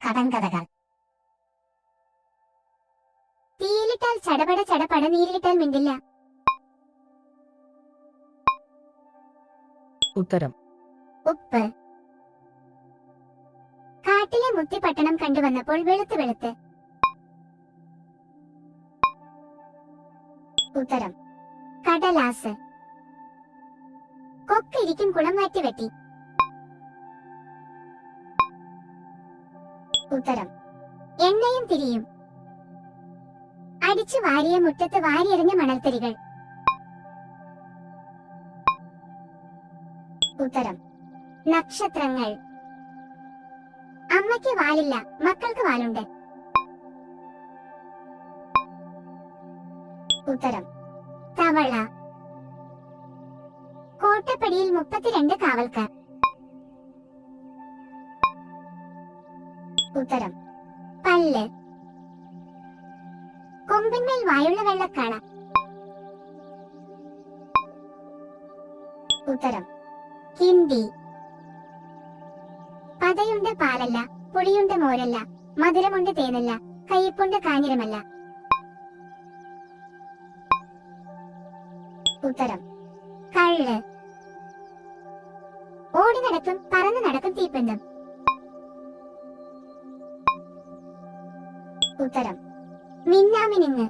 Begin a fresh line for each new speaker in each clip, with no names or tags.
കടങ്കഥകൾ. തീയിലിട്ടാൽ ചടപട ചടപട, നീരിലിട്ടാൽ മിണ്ടില്ല.
ഉത്തരം
ഉപ്പ്. കാട്ടിലെ മുത്തി പട്ടണം കണ്ടുവന്നപ്പോൾ വെളുത്ത് വെളുത്ത്. ഉത്തരം കടലാസ്. കൊക്കിരിക്കും കുളം മാറ്റി വെട്ടി. ഉത്തരം എണ്ണയും തിരിയും. അടിച്ചു വാരിയ മുറ്റത്ത് വാരിയെറിഞ്ഞ മണൽത്തരികൾ. ഉത്തരം നക്ഷത്രങ്ങൾ. അമ്മയ്ക്ക് വാലില്ല, മക്കൾക്ക് വാലുണ്ട്. ഉത്തരം തവള. കോട്ടപ്പടിയിൽ 32 കാവൽക്കാർ. ഉത്തരം പല്ല്. കൊമ്പിന്മേൽ വായുള്ള വെള്ളക്കാള. ഉത്തരം ഹിന്ദി. പതയുണ്ട് പാലല്ല, പുളിയുണ്ട് മോരല്ല, മധുരമുണ്ട് തേനല്ല, കയ്പുണ്ട് കാഞ്ഞിരമല്ല. ഉത്തരം കള്ള്. ഓടി നടക്കും, പറന്നു നടക്കും തീപ്പന്തം. ഉത്തരം മിന്നാമിനിങ്ങ്.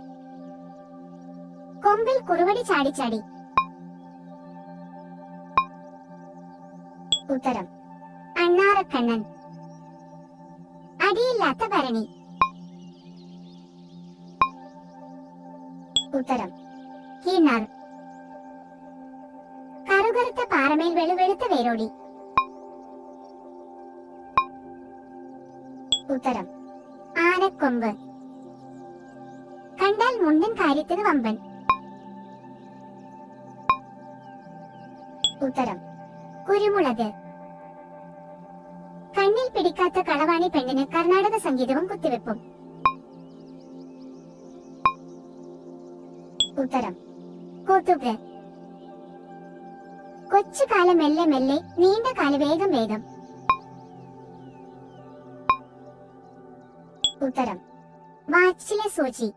കൊമ്പിൽ കുറുവടി ചാടിച്ചാടി. ഉത്തരം അണ്ണാറക്കണ്ണൻ. അടിയില്ലാത്ത ഭരണി. ഉത്തരം കിണർ. കറുകറുത്ത പാറമേൽ വെളുവെളുത്ത വേരോടി. ഉത്തരം ആനക്കൊമ്പ്. കണ്ടാൽ മുണ്ടൻ കാര്യത്തിന് വമ്പൻ. ഉത്തരം കുരുമുളക്. കണ്ണിൽ പിടിക്കാത്ത കളവാണി പെണ്ണിന് കർണാടക സംഗീതവും കുത്തിവെപ്പും. ഉത്തരം കൊതുക്. കൊച്ചു കാല മെല്ലെ മെല്ലെ, നീണ്ട കാല വേഗം വേഗം. ഉത്തരം വാച്ചിലെ സൂചി.